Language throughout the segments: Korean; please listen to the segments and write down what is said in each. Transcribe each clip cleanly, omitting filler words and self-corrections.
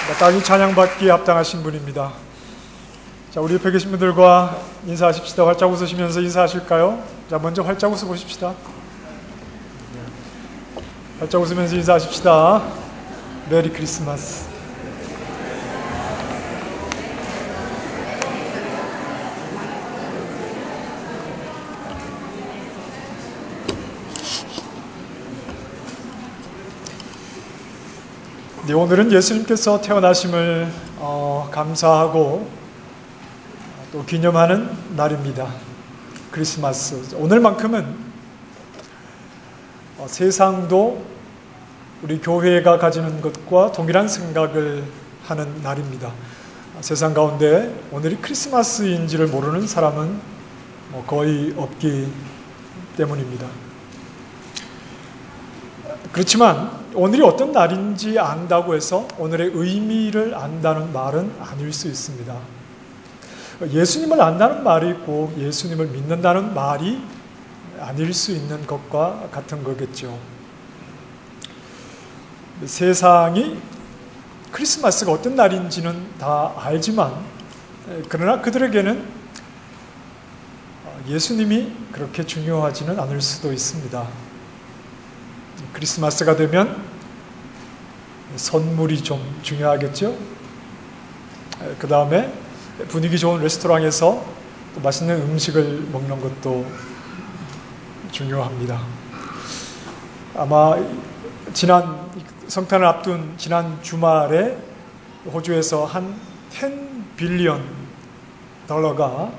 마땅히 찬양받기에 합당하신 분입니다. 자, 우리 옆에 계신 분들과 인사하십시다. 활짝 웃으시면서 인사하실까요? 자, 먼저 활짝 웃어 보십시다. 활짝 웃으면서 인사하십시다. 메리 크리스마스. 네, 오늘은 예수님께서 태어나심을 감사하고 또 기념하는 날입니다. 크리스마스. 오늘만큼은 세상도 우리 교회가 가지는 것과 동일한 생각을 하는 날입니다. 세상 가운데 오늘이 크리스마스인지를 모르는 사람은 거의 없기 때문입니다. 그렇지만 오늘이 어떤 날인지 안다고 해서 오늘의 의미를 안다는 말은 아닐 수 있습니다. 예수님을 안다는 말이 꼭 예수님을 믿는다는 말이 아닐 수 있는 것과 같은 거겠죠. 세상이 크리스마스가 어떤 날인지는 다 알지만 그러나 그들에게는 예수님이 그렇게 중요하지는 않을 수도 있습니다. 크리스마스가 되면 선물이 좀 중요하겠죠. 그 다음에 분위기 좋은 레스토랑에서 또 맛있는 음식을 먹는 것도 중요합니다. 아마 지난 성탄을 앞둔 지난 주말에 호주에서 한 10 빌리언 달러가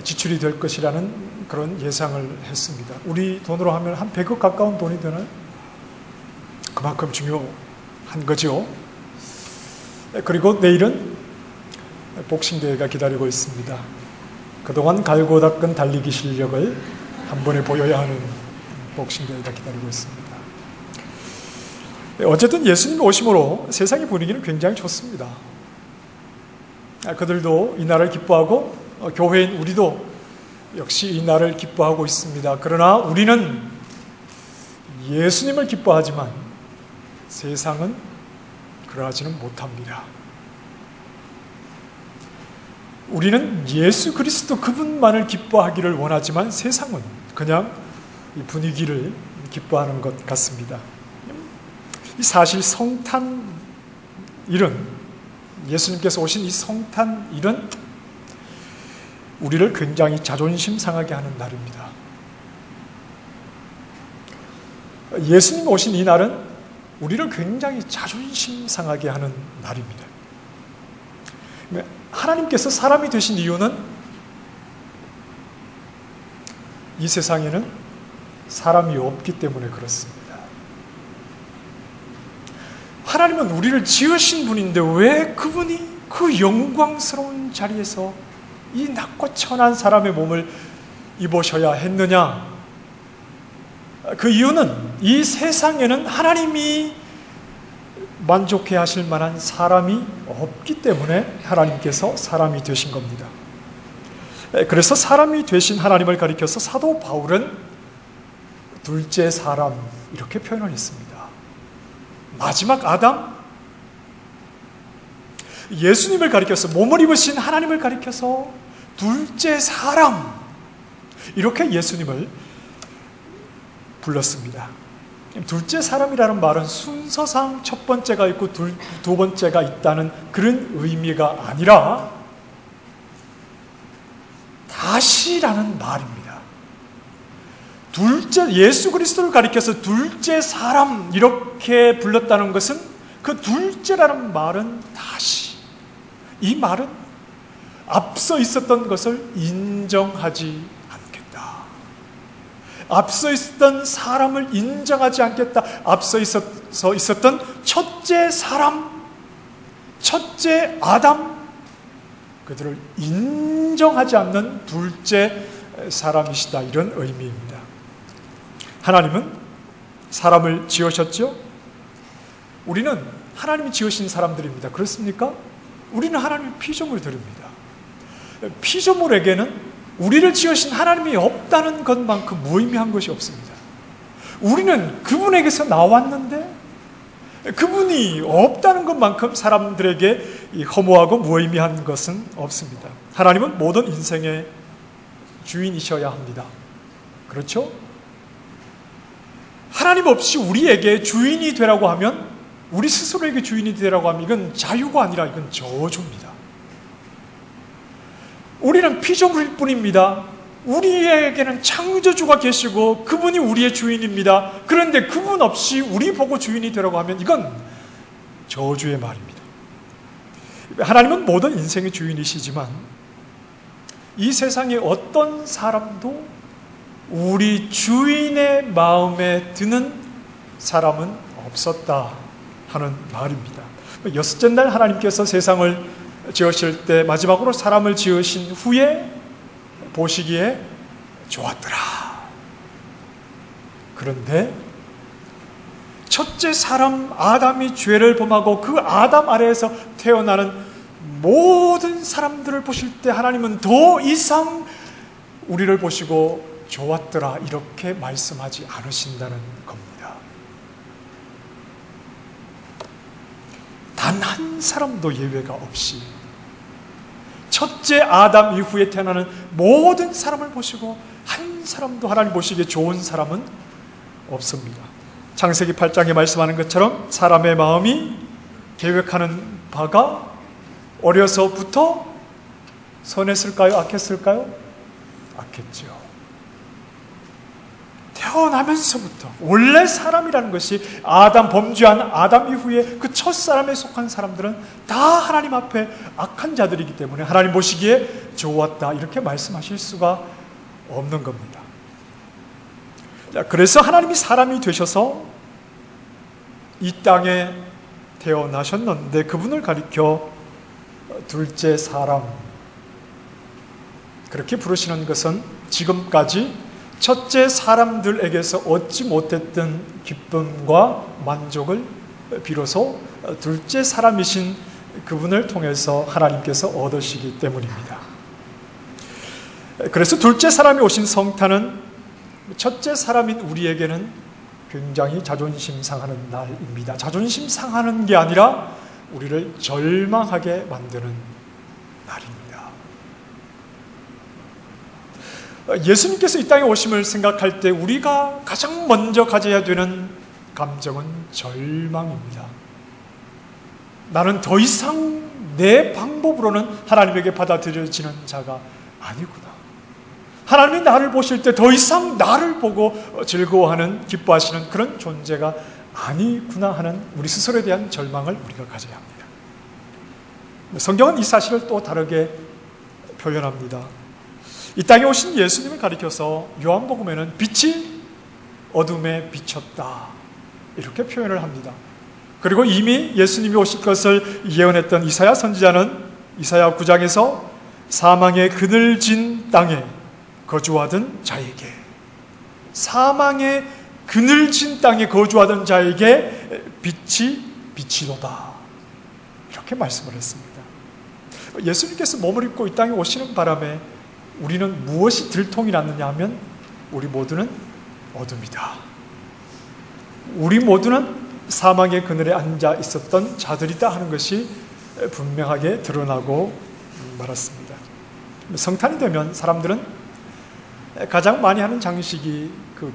지출이 될 것이라는 그런 예상을 했습니다. 우리 돈으로 하면 한 100억 가까운 돈이 되는 그만큼 중요한 거죠. 그리고 내일은 복싱대회가 기다리고 있습니다. 그동안 갈고 닦은 달리기 실력을 한 번에 보여야 하는 복싱대회가 기다리고 있습니다. 어쨌든 예수님이 오심으로 세상의 분위기는 굉장히 좋습니다. 그들도 이 날을 기뻐하고 교회인 우리도 역시 이 날을 기뻐하고 있습니다. 그러나 우리는 예수님을 기뻐하지만 세상은 그러하지는 못합니다. 우리는 예수 그리스도 그분만을 기뻐하기를 원하지만 세상은 그냥 이 분위기를 기뻐하는 것 같습니다. 사실 성탄일은, 예수님께서 오신 이 성탄일은 우리를 굉장히 자존심 상하게 하는 날입니다. 예수님 오신 이 날은 우리를 굉장히 자존심 상하게 하는 날입니다. 하나님께서 사람이 되신 이유는 이 세상에는 사람이 없기 때문에 그렇습니다. 하나님은 우리를 지으신 분인데 왜 그분이 그 영광스러운 자리에서 이 낮고 천한 사람의 몸을 입으셔야 했느냐? 그 이유는 이 세상에는 하나님이 만족해 하실 만한 사람이 없기 때문에 하나님께서 사람이 되신 겁니다. 그래서 사람이 되신 하나님을 가리켜서 사도 바울은 둘째 사람 이렇게 표현을 했습니다. 마지막 아담, 예수님을 가리켜서 몸을 입으신 하나님을 가리켜서 둘째 사람 이렇게 예수님을 불렀습니다. 둘째 사람이라는 말은 순서상 첫 번째가 있고 두 번째가 있다는 그런 의미가 아니라 다시라는 말입니다. 둘째, 예수 그리스도를 가리켜서 둘째 사람 이렇게 불렀다는 것은 그 둘째라는 말은 다시, 이 말은 앞서 있었던 것을 인정하지 않겠다. 앞서 있었던 사람을 인정하지 않겠다. 앞서 있었던 첫째 사람, 첫째 아담, 그들을 인정하지 않는 둘째 사람이시다. 이런 의미입니다. 하나님은 사람을 지으셨죠? 우리는 하나님이 지으신 사람들입니다. 그렇습니까? 우리는 하나님의 피조물들입니다. 피조물에게는 우리를 지으신 하나님이 없다는 것만큼 무의미한 것이 없습니다. 우리는 그분에게서 나왔는데 그분이 없다는 것만큼 사람들에게 허무하고 무의미한 것은 없습니다. 하나님은 모든 인생의 주인이셔야 합니다. 그렇죠? 하나님 없이 우리에게 주인이 되라고 하면, 우리 스스로에게 주인이 되라고 하면 이건 자유가 아니라 이건 저주입니다. 우리는 피조물일 뿐입니다. 우리에게는 창조주가 계시고 그분이 우리의 주인입니다. 그런데 그분 없이 우리 보고 주인이 되라고 하면 이건 저주의 말입니다. 하나님은 모든 인생의 주인이시지만 이 세상에 어떤 사람도 우리 주인의 마음에 드는 사람은 없었다 하는 말입니다. 여섯째 날 하나님께서 세상을 지으실 때 마지막으로 사람을 지으신 후에 보시기에 좋았더라. 그런데 첫째 사람 아담이 죄를 범하고 그 아담 아래에서 태어나는 모든 사람들을 보실 때 하나님은 더 이상 우리를 보시고 좋았더라 이렇게 말씀하지 않으신다는 겁니다. 단 한 사람도 예외가 없이 첫째 아담 이후에 태어나는 모든 사람을 보시고 한 사람도 하나님 보시기에 좋은 사람은 없습니다. 창세기 8장에 말씀하는 것처럼 사람의 마음이 계획하는 바가 어려서부터 선했을까요? 악했을까요? 악했죠. 태어나면서부터 원래 사람이라는 것이 아담 범죄한 아담 이후에 그 첫사람에 속한 사람들은 다 하나님 앞에 악한 자들이기 때문에 하나님 보시기에 좋았다 이렇게 말씀하실 수가 없는 겁니다. 그래서 하나님이 사람이 되셔서 이 땅에 태어나셨는데 그분을 가리켜 둘째 사람 그렇게 부르시는 것은 지금까지 첫째 사람들에게서 얻지 못했던 기쁨과 만족을 비로소 둘째 사람이신 그분을 통해서 하나님께서 얻으시기 때문입니다. 그래서 둘째 사람이 오신 성탄은 첫째 사람인 우리에게는 굉장히 자존심 상하는 날입니다. 자존심 상하는 게 아니라 우리를 절망하게 만드는 날입니다. 예수님께서 이 땅에 오심을 생각할 때 우리가 가장 먼저 가져야 되는 감정은 절망입니다. 나는 더 이상 내 방법으로는 하나님에게 받아들여지는 자가 아니구나. 하나님이 나를 보실 때 더 이상 나를 보고 즐거워하는, 기뻐하시는 그런 존재가 아니구나 하는 우리 스스로에 대한 절망을 우리가 가져야 합니다. 성경은 이 사실을 또 다르게 표현합니다. 이 땅에 오신 예수님을 가리켜서 요한복음에는 빛이 어둠에 비쳤다 이렇게 표현을 합니다. 그리고 이미 예수님이 오실 것을 예언했던 이사야 선지자는 이사야 9장에서 사망의 그늘진 땅에 거주하던 자에게, 사망의 그늘진 땅에 거주하던 자에게 빛이 비치도다 이렇게 말씀을 했습니다. 예수님께서 몸을 입고 이 땅에 오시는 바람에 우리는 무엇이 들통이 났느냐 하면 우리 모두는 어둠이다. 우리 모두는 사망의 그늘에 앉아 있었던 자들이다 하는 것이 분명하게 드러나고 말았습니다. 성탄이 되면 사람들은 가장 많이 하는 장식이 그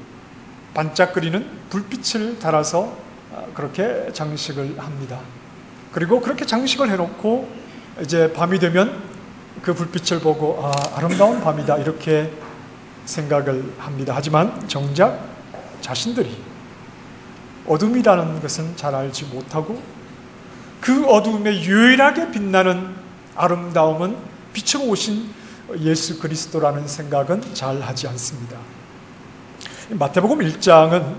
반짝거리는 불빛을 달아서 그렇게 장식을 합니다. 그리고 그렇게 장식을 해놓고 이제 밤이 되면 그 불빛을 보고 아름다운 밤이다 이렇게 생각을 합니다. 하지만 정작 자신들이 어둠이라는 것은 잘 알지 못하고 그 어둠에 유일하게 빛나는 아름다움은 빛으로 오신 예수 그리스도라는 생각은 잘 하지 않습니다. 마태복음 1장은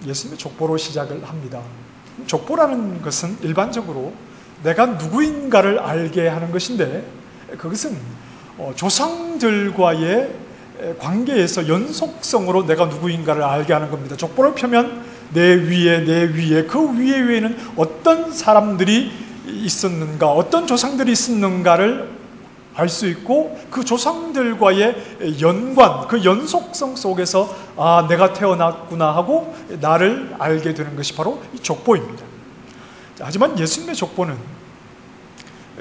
예수님의 족보로 시작을 합니다. 족보라는 것은 일반적으로 내가 누구인가를 알게 하는 것인데 그것은 조상들과의 관계에서 연속성으로 내가 누구인가를 알게 하는 겁니다. 족보를 펴면 내 위에 그 위에는 어떤 사람들이 있었는가, 어떤 조상들이 있었는가를 알 수 있고 그 조상들과의 연관, 그 연속성 속에서 내가 태어났구나 하고 나를 알게 되는 것이 바로 이 족보입니다. 하지만 예수님의 족보는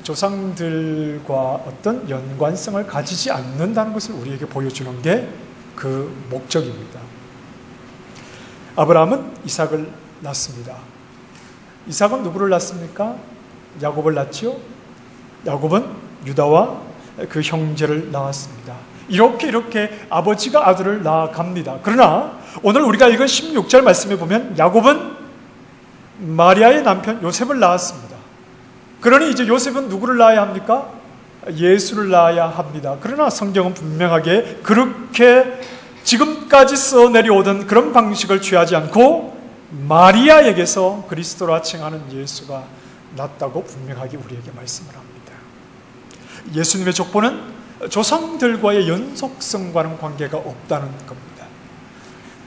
조상들과 어떤 연관성을 가지지 않는다는 것을 우리에게 보여주는 게 그 목적입니다. 아브라함은 이삭을 낳습니다. 이삭은 누구를 낳습니까? 야곱을 낳지요. 야곱은 유다와 그 형제를 낳았습니다. 이렇게 아버지가 아들을 낳아갑니다. 그러나 오늘 우리가 읽은 16절 말씀에 보면 야곱은 마리아의 남편 요셉을 낳았습니다. 그러니 이제 요셉은 누구를 낳아야 합니까? 예수를 낳아야 합니다. 그러나 성경은 분명하게 그렇게 지금까지 써내려오던 그런 방식을 취하지 않고 마리아에게서 그리스도라 칭하는 예수가 낳았다고 분명하게 우리에게 말씀을 합니다. 예수님의 족보는 조상들과의 연속성과는 관계가 없다는 겁니다.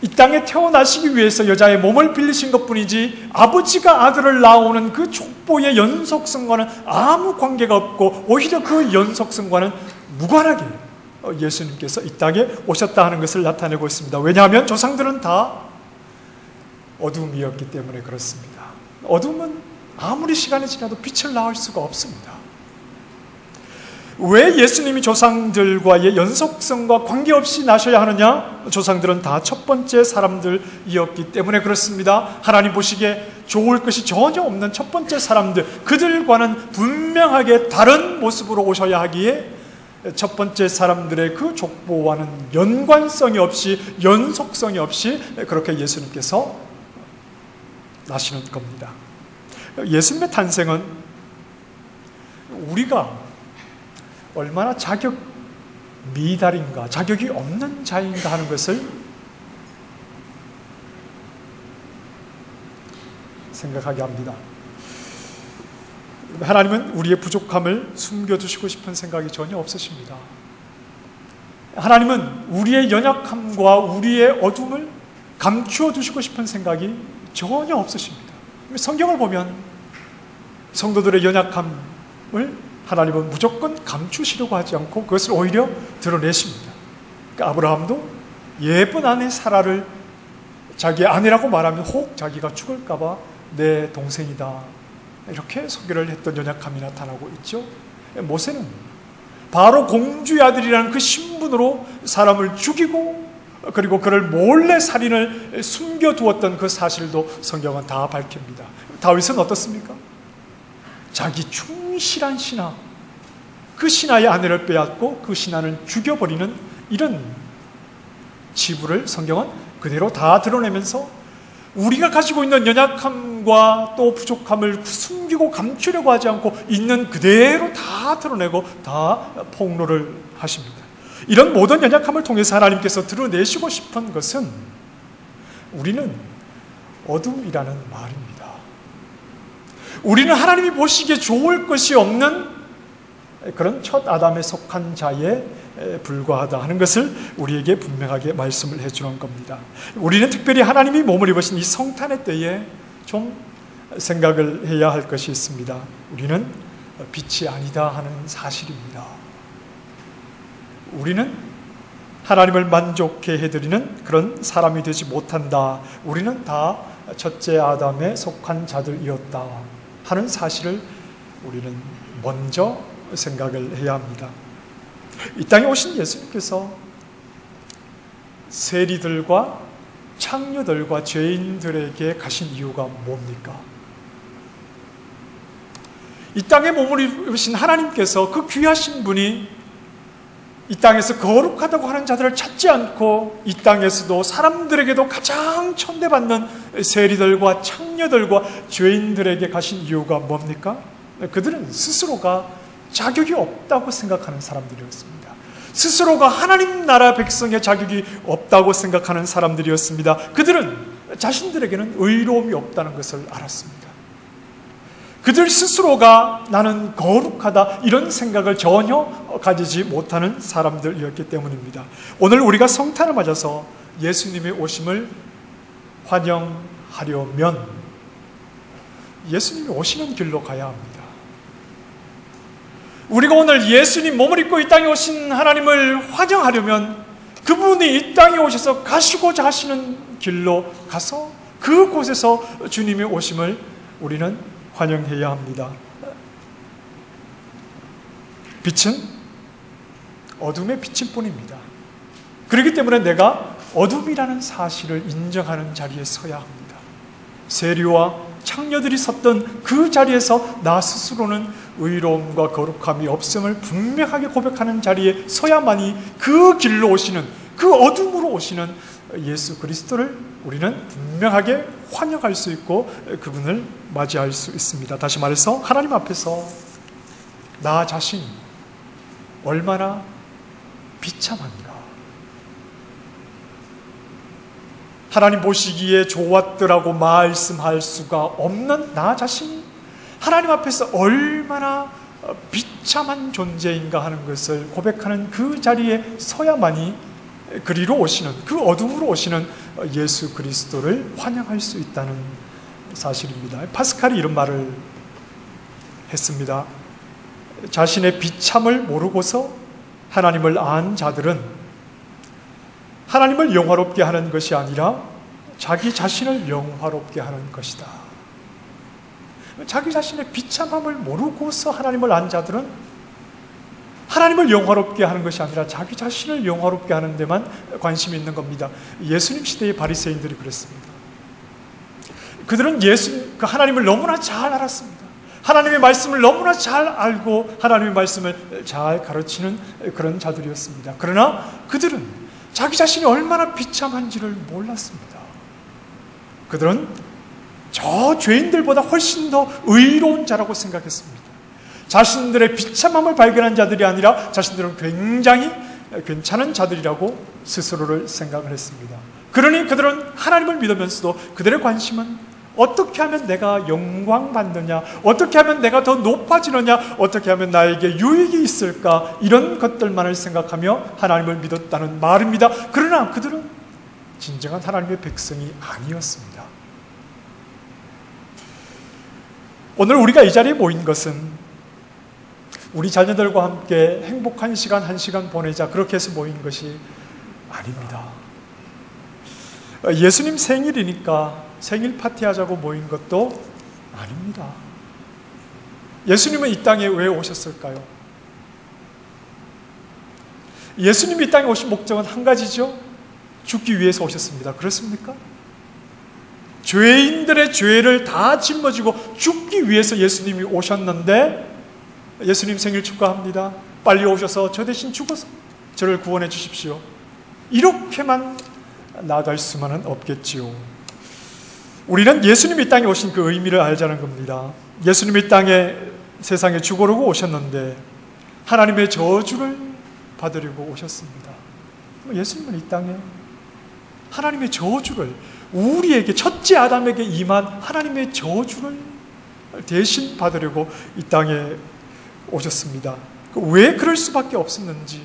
이 땅에 태어나시기 위해서 여자의 몸을 빌리신 것뿐이지 아버지가 아들을 낳아오는 그 족보의 연속성과는 아무 관계가 없고 오히려 그 연속성과는 무관하게 예수님께서 이 땅에 오셨다 하는 것을 나타내고 있습니다. 왜냐하면 조상들은 다 어둠이었기 때문에 그렇습니다. 어둠은 아무리 시간이 지나도 빛을 낳을 수가 없습니다. 왜 예수님이 조상들과의 연속성과 관계없이 나셔야 하느냐? 조상들은 다 첫 번째 사람들이었기 때문에 그렇습니다. 하나님 보시기에 좋을 것이 전혀 없는 첫 번째 사람들, 그들과는 분명하게 다른 모습으로 오셔야 하기에 첫 번째 사람들의 그 족보와는 연관성이 없이, 연속성이 없이 그렇게 예수님께서 나시는 겁니다. 예수님의 탄생은 우리가 얼마나 자격 미달인가, 자격이 없는 자인가 하는 것을 생각하게 합니다. 하나님은 우리의 부족함을 숨겨두시고 싶은 생각이 전혀 없으십니다. 하나님은 우리의 연약함과 우리의 어둠을 감추어 두시고 싶은 생각이 전혀 없으십니다. 성경을 보면 성도들의 연약함을 하나님은 무조건 감추시려고 하지 않고 그것을 오히려 드러내십니다. 그러니까 아브라함도 예쁜 아내 사라를 자기의 아내라고 말하면 혹 자기가 죽을까 봐 내 동생이다 이렇게 소개를 했던 연약함이 나타나고 있죠. 모세는 바로 공주의 아들이라는 그 신분으로 사람을 죽이고 그리고 그를 몰래 살인을 숨겨두었던 그 사실도 성경은 다 밝힙니다. 다윗은 어떻습니까? 자기 충실한 신하, 그 신하의 아내를 빼앗고 그 신하를 죽여버리는 이런 치부를 성경은 그대로 다 드러내면서 우리가 가지고 있는 연약함과 또 부족함을 숨기고 감추려고 하지 않고 있는 그대로 다 드러내고 다 폭로를 하십니다. 이런 모든 연약함을 통해서 하나님께서 드러내시고 싶은 것은 우리는 어둠이라는 말입니다. 우리는 하나님이 보시기에 좋을 것이 없는 그런 첫 아담에 속한 자에 불과하다 하는 것을 우리에게 분명하게 말씀을 해주는 겁니다. 우리는 특별히 하나님이 몸을 입으신 이 성탄의 때에 좀 생각을 해야 할 것이 있습니다. 우리는 빛이 아니다 하는 사실입니다. 우리는 하나님을 만족해 해드리는 그런 사람이 되지 못한다. 우리는 다 첫째 아담에 속한 자들이었다 하는 사실을 우리는 먼저 생각을 해야 합니다. 이 땅에 오신 예수님께서 세리들과 창녀들과 죄인들에게 가신 이유가 뭡니까? 이 땅에 몸을 입으신 하나님께서 그 귀하신 분이 이 땅에서 거룩하다고 하는 자들을 찾지 않고 이 땅에서도 사람들에게도 가장 천대받는 세리들과 창녀들과 죄인들에게 가신 이유가 뭡니까? 그들은 스스로가 자격이 없다고 생각하는 사람들이었습니다. 스스로가 하나님 나라 백성의 자격이 없다고 생각하는 사람들이었습니다. 그들은 자신들에게는 의로움이 없다는 것을 알았습니다. 그들 스스로가 나는 거룩하다 이런 생각을 전혀 가지지 못하는 사람들이었기 때문입니다. 오늘 우리가 성탄을 맞아서 예수님의 오심을 환영하려면 예수님이 오시는 길로 가야 합니다. 우리가 오늘 예수님 몸을 입고 이 땅에 오신 하나님을 환영하려면 그분이 이 땅에 오셔서 가시고자 하시는 길로 가서 그곳에서 주님의 오심을 우리는 환영해야 합니다. 빛은 어둠의 빛일 뿐입니다. 그렇기 때문에 내가 어둠이라는 사실을 인정하는 자리에 서야 합니다. 세리와 창녀들이 섰던 그 자리에서 나 스스로는 의로움과 거룩함이 없음을 분명하게 고백하는 자리에 서야만이 그 길로 오시는, 그 어둠으로 오시는 예수 그리스도를 우리는 분명하게 환영할 수 있고 그분을 맞이할 수 있습니다. 다시 말해서 하나님 앞에서 나 자신이 얼마나 비참한가. 하나님 보시기에 좋았더라고 말씀할 수가 없는 나 자신이 하나님 앞에서 얼마나 비참한 존재인가 하는 것을 고백하는 그 자리에 서야만이 그리로 오시는, 그 어둠으로 오시는 예수 그리스도를 환영할 수 있다는 사실입니다. 파스칼이 이런 말을 했습니다. 자신의 비참을 모르고서 하나님을 안 자들은 하나님을 영화롭게 하는 것이 아니라 자기 자신을 영화롭게 하는 것이다. 자기 자신의 비참함을 모르고서 하나님을 안 자들은 하나님을 영화롭게 하는 것이 아니라 자기 자신을 영화롭게 하는 데만 관심이 있는 겁니다. 예수님 시대의 바리새인들이 그랬습니다. 그들은 그 하나님을 너무나 잘 알았습니다. 하나님의 말씀을 너무나 잘 알고 하나님의 말씀을 잘 가르치는 그런 자들이었습니다. 그러나 그들은 자기 자신이 얼마나 비참한지를 몰랐습니다. 그들은 저 죄인들보다 훨씬 더 의로운 자라고 생각했습니다. 자신들의 비참함을 발견한 자들이 아니라 자신들은 굉장히 괜찮은 자들이라고 스스로를 생각을 했습니다. 그러니 그들은 하나님을 믿으면서도 그들의 관심은 어떻게 하면 내가 영광받느냐, 어떻게 하면 내가 더 높아지느냐, 어떻게 하면 나에게 유익이 있을까, 이런 것들만을 생각하며 하나님을 믿었다는 말입니다. 그러나 그들은 진정한 하나님의 백성이 아니었습니다. 오늘 우리가 이 자리에 모인 것은 우리 자녀들과 함께 행복한 시간 한 시간 보내자 그렇게 해서 모인 것이 아닙니다. 예수님 생일이니까 생일 파티하자고 모인 것도 아닙니다. 예수님은 이 땅에 왜 오셨을까요? 예수님이 이 땅에 오신 목적은 한 가지죠. 죽기 위해서 오셨습니다. 그렇습니까? 죄인들의 죄를 다 짊어지고 죽기 위해서 예수님이 오셨는데 예수님 생일 축하합니다. 빨리 오셔서 저 대신 죽어서 저를 구원해 주십시오. 이렇게만 나아갈 수만은 없겠지요. 우리는 예수님이 이 땅에 오신 그 의미를 알자는 겁니다. 예수님이 이 땅에 세상에 죽으려고 오셨는데 하나님의 저주를 받으려고 오셨습니다. 예수님은 이 땅에 하나님의 저주를 우리에게 첫째 아담에게 임한 하나님의 저주를 대신 받으려고 이 땅에 오셨습니다. 왜 그럴 수밖에 없었는지,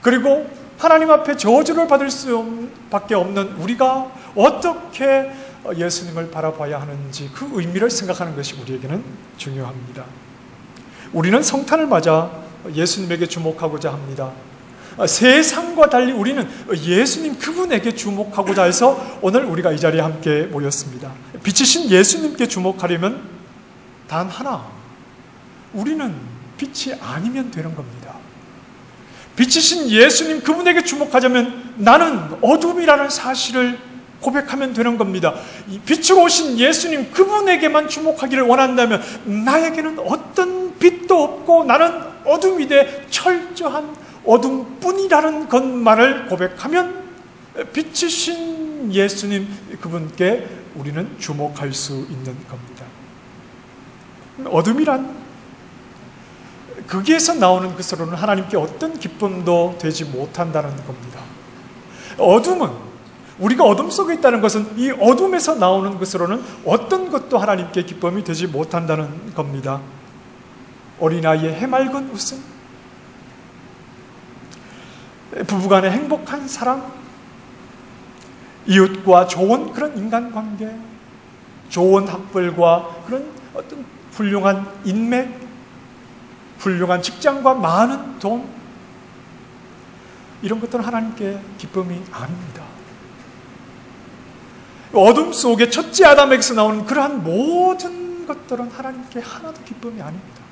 그리고 하나님 앞에 저주를 받을 수밖에 없는 우리가 어떻게 예수님을 바라봐야 하는지 그 의미를 생각하는 것이 우리에게는 중요합니다. 우리는 성탄을 맞아 예수님에게 주목하고자 합니다. 세상과 달리 우리는 예수님 그분에게 주목하고자 해서 오늘 우리가 이 자리에 함께 모였습니다. 빛이신 예수님께 주목하려면 단 하나, 우리는 빛이 아니면 되는 겁니다. 빛이신 예수님 그분에게 주목하자면 나는 어둠이라는 사실을 고백하면 되는 겁니다. 이 빛으로 오신 예수님 그분에게만 주목하기를 원한다면 나에게는 어떤 빛도 없고 나는 어둠이 돼 철저한 어둠뿐이라는 것만을 고백하면 빛이신 예수님 그분께 우리는 주목할 수 있는 겁니다. 어둠이란 거기에서 나오는 것으로는 하나님께 어떤 기쁨도 되지 못한다는 겁니다. 어둠은, 우리가 어둠 속에 있다는 것은 이 어둠에서 나오는 것으로는 어떤 것도 하나님께 기쁨이 되지 못한다는 겁니다. 어린아이의 해맑은 웃음, 부부간의 행복한 사랑, 이웃과 좋은 그런 인간관계, 좋은 학벌과 그런 어떤 훌륭한 인맥, 훌륭한 직장과 많은 돈, 이런 것들은 하나님께 기쁨이 아닙니다. 어둠 속에 첫째 아담에게서 나오는 그러한 모든 그런 것들은 하나님께 하나도 기쁨이 아닙니다.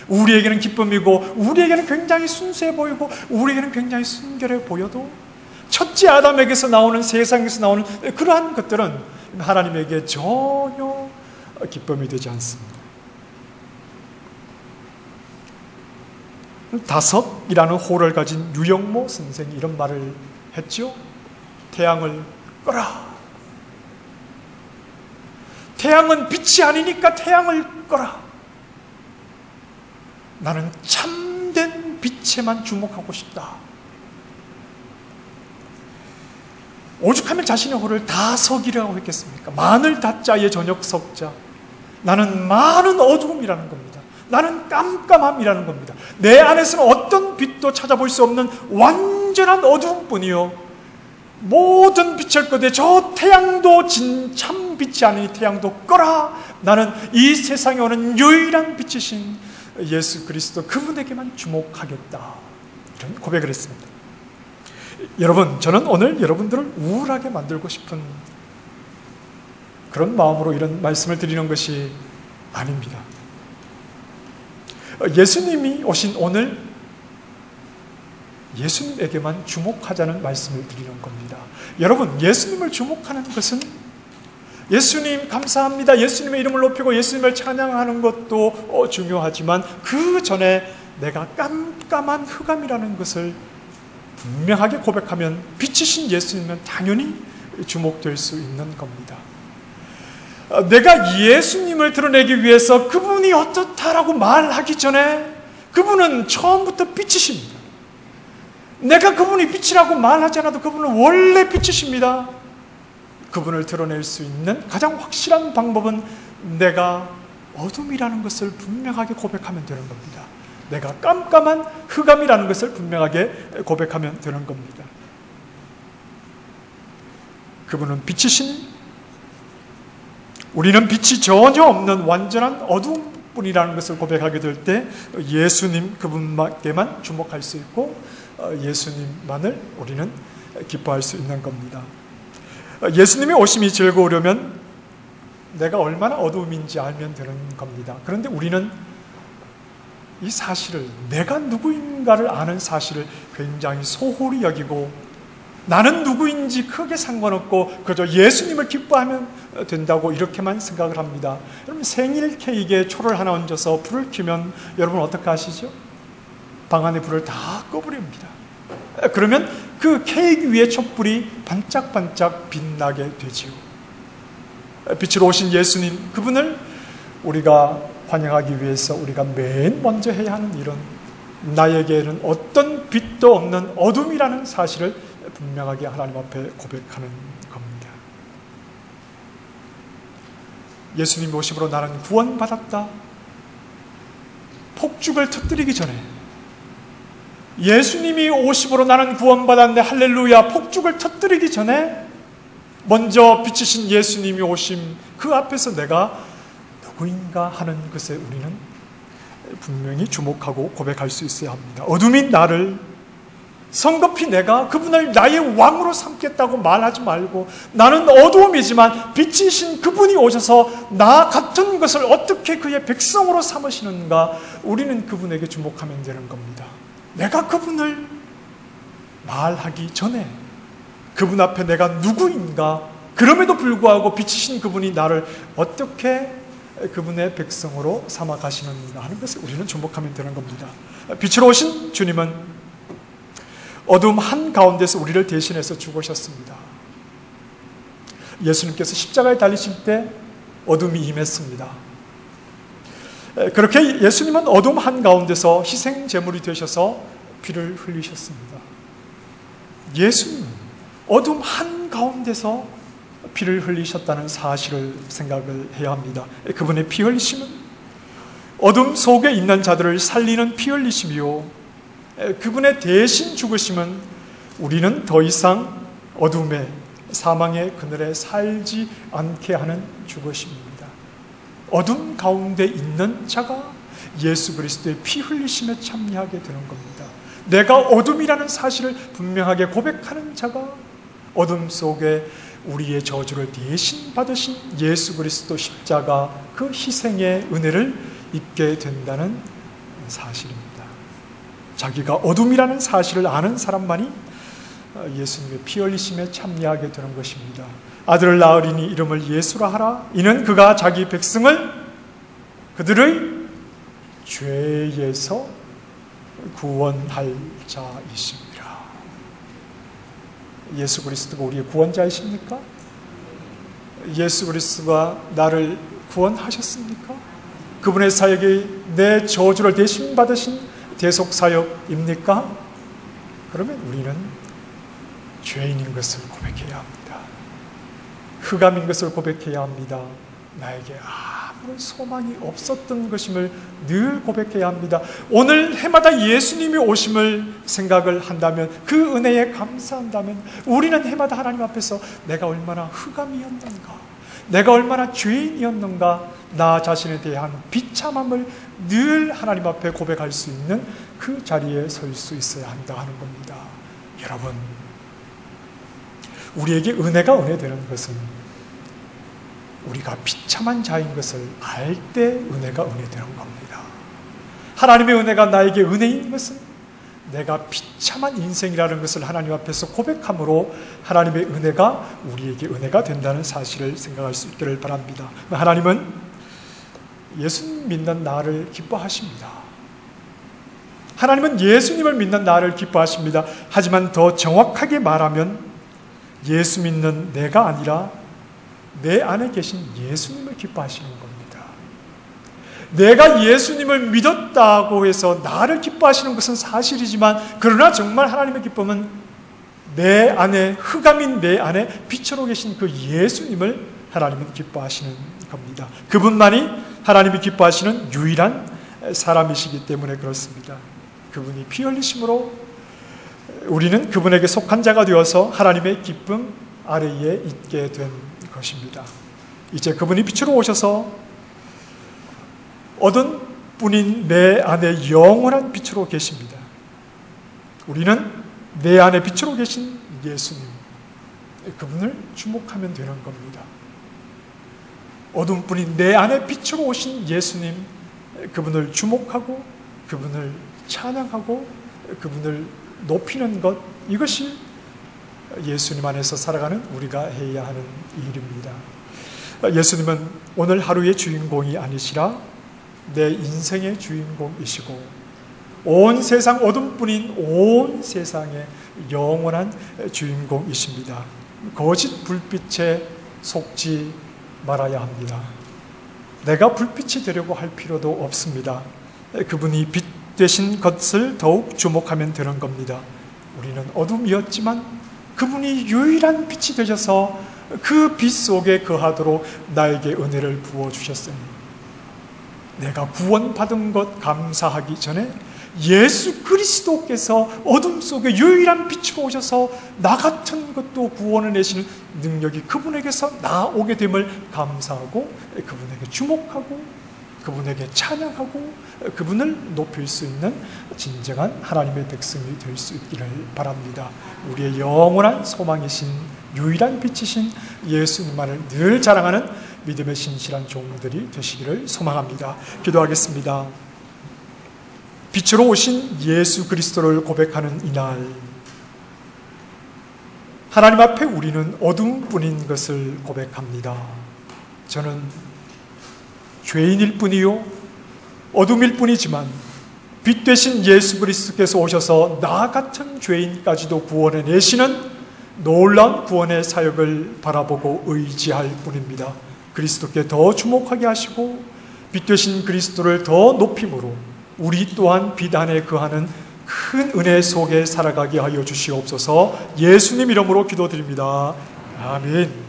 우리에게는 기쁨이고 우리에게는 굉장히 순수해 보이고 우리에게는 굉장히 순결해 보여도 첫째 아담에게서 나오는, 세상에서 나오는 그러한 것들은 하나님에게 전혀 기쁨이 되지 않습니다. 다섯이라는 호를 가진 유영모 선생이 이런 말을 했죠. 태양을 꺼라. 태양은 빛이 아니니까 태양을 꺼라. 나는 참된 빛에만 주목하고 싶다. 오죽하면 자신의 호를 다석이라고 했겠습니까? 많을 다자의 저녁 석자. 나는 많은 어두움이라는 겁니다. 나는 깜깜함이라는 겁니다. 내 안에서는 어떤 빛도 찾아볼 수 없는 완전한 어두움뿐이요, 모든 빛을 끄되 저 태양도 참 빛이 아니니 태양도 꺼라. 나는 이 세상에 오는 유일한 빛이신 예수 그리스도 그분에게만 주목하겠다. 이런 고백을 했습니다. 여러분, 저는 오늘 여러분들을 우울하게 만들고 싶은 그런 마음으로 이런 말씀을 드리는 것이 아닙니다. 예수님이 오신 오늘 예수님에게만 주목하자는 말씀을 드리는 겁니다. 여러분, 예수님을 주목하는 것은 예수님 감사합니다, 예수님의 이름을 높이고 예수님을 찬양하는 것도 중요하지만 그 전에 내가 깜깜한 흑암이라는 것을 분명하게 고백하면 빛이신 예수님은 당연히 주목될 수 있는 겁니다. 내가 예수님을 드러내기 위해서 그분이 어떻다라고 말하기 전에 그분은 처음부터 빛이십니다. 내가 그분이 빛이라고 말하지 않아도 그분은 원래 빛이십니다. 그분을 드러낼 수 있는 가장 확실한 방법은 내가 어둠이라는 것을 분명하게 고백하면 되는 겁니다. 내가 깜깜한 흑암이라는 것을 분명하게 고백하면 되는 겁니다. 그분은 빛이신, 우리는 빛이 전혀 없는 완전한 어두움뿐이라는 것을 고백하게 될 때 예수님 그분에게만 주목할 수 있고 예수님만을 우리는 기뻐할 수 있는 겁니다. 예수님의 오심이 즐거우려면 내가 얼마나 어두움인지 알면 되는 겁니다. 그런데 우리는 이 사실을, 내가 누구인가를 아는 사실을 굉장히 소홀히 여기고 나는 누구인지 크게 상관없고 그저 예수님을 기뻐하면 된다고 이렇게만 생각을 합니다. 여러분, 생일 케이크에 초를 하나 얹어서 불을 켜면 여러분 어떻게 하시죠? 방 안에 불을 다 꺼버립니다. 그러면 그 케이크 위에 촛불이 반짝반짝 빛나게 되지요. 빛으로 오신 예수님, 그분을 우리가 환영하기 위해서 우리가 맨 먼저 해야 하는 일은 나에게는 어떤 빛도 없는 어둠이라는 사실을 분명하게 하나님 앞에 고백하는 겁니다. 예수님 오심으로 나는 구원받았다. 폭죽을 터뜨리기 전에, 예수님이 오심으로 나는 구원받았네, 할렐루야, 폭죽을 터뜨리기 전에 먼저 빛이신 예수님이 오심, 그 앞에서 내가 누구인가 하는 것에 우리는 분명히 주목하고 고백할 수 있어야 합니다. 어둠인 나를 성급히 내가 그분을 나의 왕으로 삼겠다고 말하지 말고, 나는 어두움이지만 빛이신 그분이 오셔서 나 같은 것을 어떻게 그의 백성으로 삼으시는가, 우리는 그분에게 주목하면 되는 겁니다. 내가 그분을 말하기 전에 그분 앞에 내가 누구인가, 그럼에도 불구하고 빛이신 그분이 나를 어떻게 그분의 백성으로 삼아 가시는가 하는 것을 우리는 주목하면 되는 겁니다. 빛으로 오신 주님은 어둠 한가운데서 우리를 대신해서 죽으셨습니다. 예수님께서 십자가에 달리실 때 어둠이 임했습니다. 그렇게 예수님은 어둠 한가운데서 희생제물이 되셔서 피를 흘리셨습니다. 예수님은 어둠 한가운데서 피를 흘리셨다는 사실을 생각을 해야 합니다. 그분의 피 흘리심은 어둠 속에 있는 자들을 살리는 피 흘리심이요, 그분의 대신 죽으심은 우리는 더 이상 어둠의 사망의 그늘에 살지 않게 하는 죽으심입니다. 어둠 가운데 있는 자가 예수 그리스도의 피 흘리심에 참여하게 되는 겁니다. 내가 어둠이라는 사실을 분명하게 고백하는 자가 어둠 속에 우리의 저주를 대신 받으신 예수 그리스도 십자가 그 희생의 은혜를 입게 된다는 사실입니다. 자기가 어둠이라는 사실을 아는 사람만이 예수님의 피 흘리심에 참여하게 되는 것입니다. 아들을 낳으리니 이름을 예수라 하라. 이는 그가 자기 백성을 그들의 죄에서 구원할 자이십니다. 예수 그리스도가 우리의 구원자이십니까? 예수 그리스도가 나를 구원하셨습니까? 그분의 사역이 내 저주를 대신 받으신 대속사역입니까? 그러면 우리는 죄인인 것을 고백해야 합니다. 흑암인 것을 고백해야 합니다. 나에게 아무런 소망이 없었던 것임을 늘 고백해야 합니다. 오늘 해마다 예수님이 오심을 생각을 한다면, 그 은혜에 감사한다면, 우리는 해마다 하나님 앞에서 내가 얼마나 흑암이었는가, 내가 얼마나 죄인이었는가, 나 자신에 대한 비참함을 늘 하나님 앞에 고백할 수 있는 그 자리에 설 수 있어야 한다 하는 겁니다. 여러분, 우리에게 은혜가 은혜되는 것은 우리가 비참한 자인 것을 알 때 은혜가 은혜되는 겁니다. 하나님의 은혜가 나에게 은혜인 것은 내가 비참한 인생이라는 것을 하나님 앞에서 고백함으로 하나님의 은혜가 우리에게 은혜가 된다는 사실을 생각할 수 있기를 바랍니다. 하나님은 예수님 믿는 나를 기뻐하십니다. 하나님은 예수님을 믿는 나를 기뻐하십니다. 하지만 더 정확하게 말하면 예수 믿는 내가 아니라 내 안에 계신 예수님을 기뻐하시는 겁니다. 내가 예수님을 믿었다고 해서 나를 기뻐하시는 것은 사실이지만, 그러나 정말 하나님의 기쁨은 내 안에, 흑암인 내 안에 빛으로 계신 그 예수님을 하나님은 기뻐하시는 겁니다. 그분만이 하나님이 기뻐하시는 유일한 사람이시기 때문에 그렇습니다. 그분이 피 흘리심으로 우리는 그분에게 속한 자가 되어서 하나님의 기쁨 아래에 있게 된 것입니다. 이제 그분이 빛으로 오셔서 어두운 뿐인 내 안에 영원한 빛으로 계십니다. 우리는 내 안에 빛으로 계신 예수님, 그분을 주목하면 되는 겁니다. 어두운 뿐인 내 안에 빛으로 오신 예수님, 그분을 주목하고 그분을 찬양하고 그분을 높이는 것, 이것이 예수님 안에서 살아가는 우리가 해야 하는 일입니다. 예수님은 오늘 하루의 주인공이 아니시라 내 인생의 주인공이시고, 온 세상 어둠뿐인 온 세상의 영원한 주인공이십니다. 거짓 불빛에 속지 말아야 합니다. 내가 불빛이 되려고 할 필요도 없습니다. 그분이 빛 되신 것을 더욱 주목하면 되는 겁니다. 우리는 어둠이었지만 그분이 유일한 빛이 되셔서 그 빛 속에 거하도록 나에게 은혜를 부어주셨으니, 내가 구원받은 것 감사하기 전에 예수 그리스도께서 어둠 속에 유일한 빛으로 오셔서 나 같은 것도 구원을 내시는 능력이 그분에게서 나오게 됨을 감사하고 그분에게 주목하고 그분에게 찬양하고 그분을 높일 수 있는 진정한 하나님의 백성이 될 수 있기를 바랍니다. 우리의 영원한 소망이신 유일한 빛이신 예수님만을 늘 자랑하는 믿음의 신실한 종들이 되시기를 소망합니다. 기도하겠습니다. 빛으로 오신 예수 그리스도를 고백하는 이날, 하나님 앞에 우리는 어둠뿐인 것을 고백합니다. 저는 죄인일 뿐이요 어둠일 뿐이지만 빛 되신 예수 그리스도께서 오셔서 나 같은 죄인까지도 구원해 내시는 놀라운 구원의 사역을 바라보고 의지할 뿐입니다. 그리스도께 더 주목하게 하시고 빛 되신 그리스도를 더 높임으로 우리 또한 빛 안에 거하는 큰 은혜 속에 살아가게 하여 주시옵소서. 예수님 이름으로 기도드립니다. 아멘.